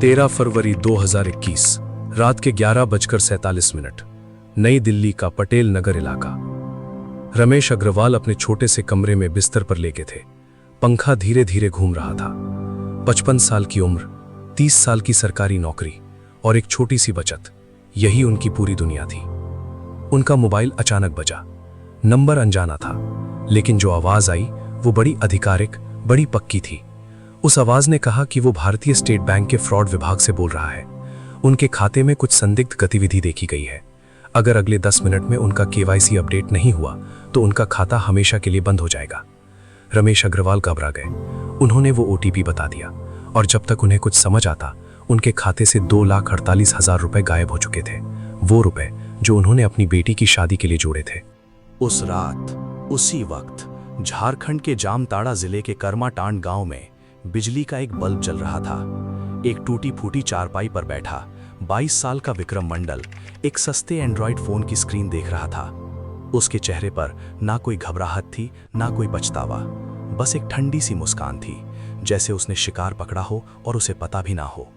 13 फरवरी 2021 रात के 11:47 नई दिल्ली का पटेल नगर इलाका। रमेश अग्रवाल अपने छोटे से कमरे में बिस्तर पर लेटे थे। पंखा धीरे धीरे घूम रहा था। 55 साल की उम्र, 30 साल की सरकारी नौकरी और एक छोटी सी बचत, यही उनकी पूरी दुनिया थी। उनका मोबाइल अचानक बजा। नंबर अनजाना था, लेकिन जो आवाज आई वो बड़ी आधिकारिक, बड़ी पक्की थी। उस आवाज ने कहा कि वो भारतीय स्टेट बैंक के फ्रॉड विभाग से बोल रहा है। उनके खाते में कुछ संदिग्ध गतिविधि देखी गई है। अगर अगले 10 मिनट में उनका केवाईसी अपडेट नहीं हुआ तो उनका खाता हमेशा के लिए बंद हो जाएगा। रमेश अग्रवाल घबरा गए। उन्होंने वो ओटीपी बता दिया और जब तक उन्हें कुछ समझ आता, उनके खाते से 2,48,000 रुपए गायब हो चुके थे। वो रुपए जो उन्होंने अपनी बेटी की शादी के लिए जोड़े थे। उस रात, उसी वक्त झारखंड के जामताड़ा जिले के कर्माटांड गांव में बिजली का एक बल्ब जल रहा था। एक टूटी फूटी चारपाई पर बैठा 22 साल का विक्रम मंडल एक सस्ते एंड्रॉयड फोन की स्क्रीन देख रहा था। उसके चेहरे पर ना कोई घबराहट थी, ना कोई पछतावा, बस एक ठंडी सी मुस्कान थी, जैसे उसने शिकार पकड़ा हो और उसे पता भी ना हो।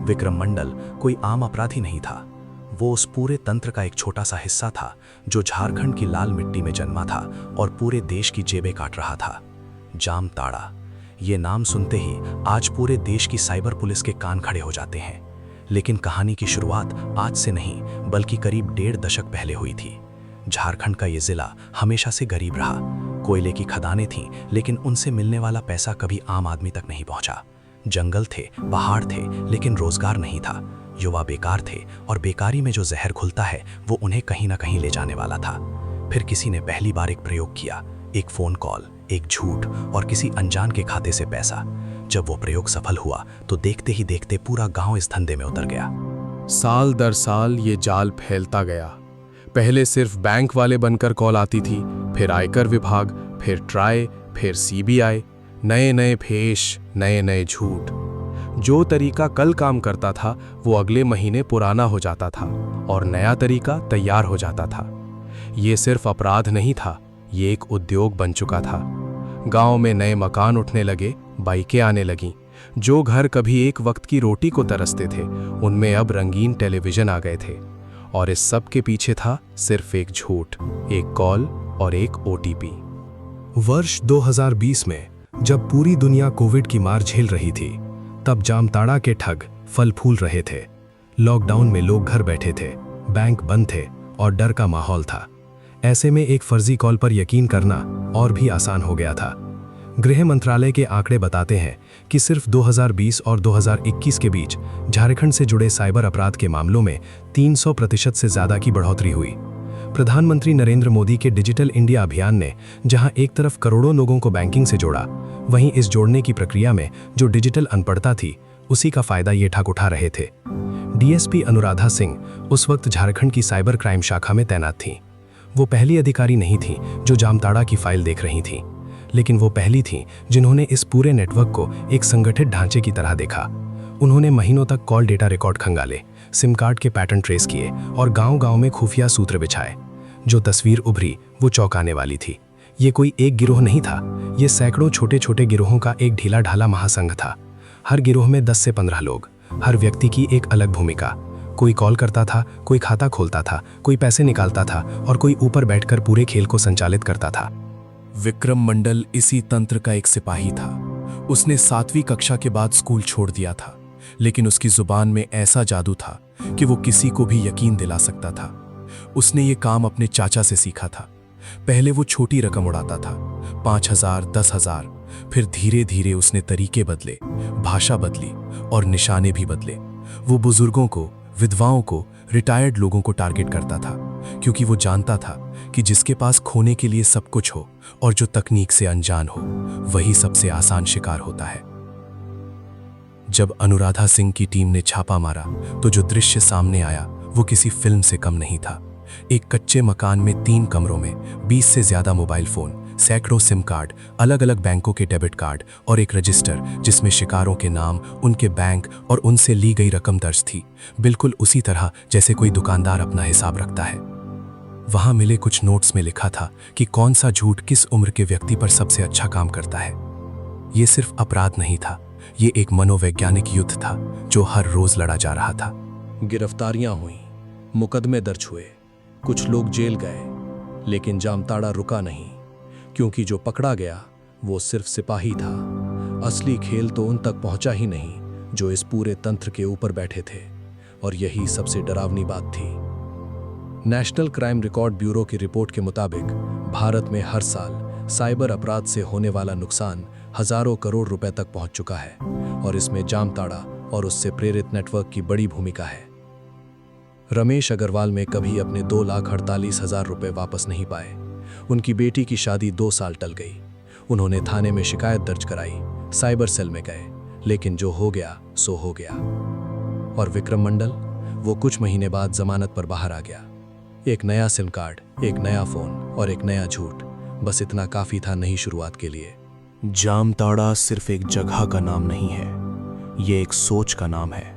विक्रम मंडल कोई आम अपराधी नहीं था। वो उस पूरे तंत्र का एक छोटा सा हिस्सा था जो झारखंड की लाल मिट्टी में जन्मा था और पूरे देश की जेबें काट रहा था। जामताड़ा, ये नाम सुनते ही आज पूरे देश की साइबर पुलिस के कान खड़े हो जाते हैं। लेकिन कहानी की शुरुआत आज से नहीं, बल्कि करीब 1.5 दशक पहले हुई थी। झारखंड का ये जिला हमेशा से गरीब रहा। कोयले की खदानें थीं, लेकिन उनसे मिलने वाला पैसा कभी आम आदमी तक नहीं पहुंचा। जंगल थे, पहाड़ थे, लेकिन रोजगार नहीं था। युवा बेकार थे और बेकारी में जो जहर घुलता है वो उन्हें कहीं ना कहीं ले जाने वाला था। फिर किसी ने पहली बार एक प्रयोग किया, एक फोन कॉल, एक झूठ और किसी अनजान के खाते से पैसा। जब वो प्रयोग सफल हुआ तो देखते ही देखते पूरा गांव इस धंधे में उतर गया। साल दर साल ये जाल फैलता गया। पहले सिर्फ बैंक वाले बनकर कॉल आती थी, फिर आयकर विभाग, फिर ट्राई, फिर सीबीआई। नए नए भेष, नए नए झूठ। जो तरीका कल काम करता था वो अगले महीने पुराना हो जाता था और नया तरीका तैयार हो जाता था। ये सिर्फ अपराध नहीं था, ये एक उद्योग बन चुका था। गांव में नए मकान उठने लगे, बाइकें आने लगीं। जो घर कभी एक वक्त की रोटी को तरसते थे, उनमें अब रंगीन टेलीविजन आ गए थे। और इस सब के पीछे था सिर्फ एक झूठ, एक कॉल और एक ओटीपी। वर्ष 2020 में जब पूरी दुनिया कोविड की मार झेल रही थी, तब जामताड़ा के ठग फल फूल रहे थे। लॉकडाउन में लोग घर बैठे थे, बैंक बंद थे और डर का माहौल था। ऐसे में एक फर्जी कॉल पर यकीन करना और भी आसान हो गया था। गृह मंत्रालय के आंकड़े बताते हैं कि सिर्फ 2020 और 2021 के बीच झारखंड से जुड़े साइबर अपराध के मामलों में 300% से ज्यादा की बढ़ोतरी हुई। प्रधानमंत्री नरेंद्र मोदी के डिजिटल इंडिया अभियान ने जहां एक तरफ करोड़ों लोगों को बैंकिंग से जोड़ा, वहीं इस जोड़ने की प्रक्रिया में जो डिजिटल अनपढ़ता थी, उसी का फायदा ये ठग उठा रहे थे। डीएसपी अनुराधा सिंह उस वक्त झारखंड की साइबर क्राइम शाखा में तैनात थीं। वो पहली अधिकारी नहीं थी जो जामताड़ा की फाइल देख रही थी, लेकिन वो पहली थी जिन्होंने इस पूरे नेटवर्क को एक संगठित ढांचे की तरह देखा। उन्होंने महीनों तक कॉल डेटा रिकॉर्ड खंगाले, सिम कार्ड के पैटर्न ट्रेस किए और गांव-गांव में खुफिया सूत्र बिछाए। जो तस्वीर उभरी वो चौंकाने वाली थी। ये कोई एक गिरोह नहीं था, ये सैकड़ों छोटे छोटे गिरोहों का एक ढीला ढाला महासंघ था। हर गिरोह में 10 से 15 लोग, हर व्यक्ति की एक अलग भूमिका। कोई कॉल करता था, कोई खाता खोलता था, कोई पैसे निकालता था और कोई ऊपर बैठकर पूरे खेल को संचालित करता था। विक्रम मंडल इसी तंत्र का एक सिपाही था। उसने 7वीं कक्षा के बाद स्कूल छोड़ दिया था, लेकिन उसकी जुबान में ऐसा जादू था कि वो किसी को भी यकीन दिला सकता था। उसने ये काम अपने चाचा से सीखा था। पहले वो छोटी रकम उड़ाता था, 5,000, 10,000। फिर धीरे धीरे उसने तरीके बदले, भाषा बदली और निशाने भी बदले। वो बुजुर्गों को, विधवाओं को, रिटायर्ड लोगों को टारगेट करता था, क्योंकि वो जानता था कि जिसके पास खोने के लिए सब कुछ हो और जो तकनीक से अनजान हो, वही सबसे आसान शिकार होता है। जब अनुराधा सिंह की टीम ने छापा मारा तो जो दृश्य सामने आया वो किसी फिल्म से कम नहीं था। एक कच्चे मकान में 3 कमरों में 20 से ज्यादा मोबाइल फोन, सैकड़ों सिम कार्ड, अलग अलग बैंकों के डेबिट कार्ड और एक रजिस्टर जिसमें शिकारों के नाम, उनके बैंक और उनसे ली गई रकम दर्ज थी, बिल्कुल उसी तरह जैसे कोई दुकानदार अपना हिसाब रखता है। वहां मिले कुछ नोट्स में लिखा था कि कौन सा झूठ किस उम्र के व्यक्ति पर सबसे अच्छा काम करता है। ये सिर्फ अपराध नहीं था, ये एक मनोवैज्ञानिक युद्ध था जो हर रोज लड़ा जा रहा था। गिरफ्तारियां हुई, मुकदमे दर्ज हुए, कुछ लोग जेल गए, लेकिन जामताड़ा रुका नहीं, क्योंकि जो पकड़ा गया वो सिर्फ सिपाही था। असली खेल तो उन तक पहुंचा ही नहीं जो इस पूरे तंत्र के ऊपर बैठे थे, और यही सबसे डरावनी बात थी। नेशनल क्राइम रिकॉर्ड ब्यूरो की रिपोर्ट के मुताबिक भारत में हर साल साइबर अपराध से होने वाला नुकसान हजारों करोड़ रुपए तक पहुंच चुका है, और इसमें जामताड़ा और उससे प्रेरित नेटवर्क की बड़ी भूमिका है। रमेश अग्रवाल में कभी अपने 2,48,000 रुपए वापस नहीं पाए। उनकी बेटी की शादी 2 साल टल गई। उन्होंने थाने में शिकायत दर्ज कराई, साइबर सेल में गए, लेकिन जो हो गया सो हो गया। और विक्रम मंडल, वो कुछ महीने बाद जमानत पर बाहर आ गया। एक नया सिम कार्ड, एक नया फोन और एक नया झूठ, बस इतना काफी था नई शुरुआत के लिए। जामताड़ा सिर्फ एक जगह का नाम नहीं है, ये एक सोच का नाम है।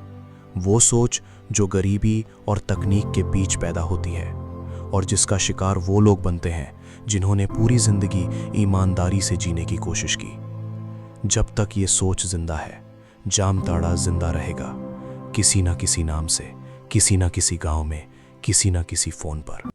वो सोच जो गरीबी और तकनीक के बीच पैदा होती है, और जिसका शिकार वो लोग बनते हैं जिन्होंने पूरी जिंदगी ईमानदारी से जीने की कोशिश की। जब तक ये सोच जिंदा है, जामताड़ा जिंदा रहेगा, किसी ना किसी नाम से, किसी ना किसी गांव में, किसी ना किसी फोन पर।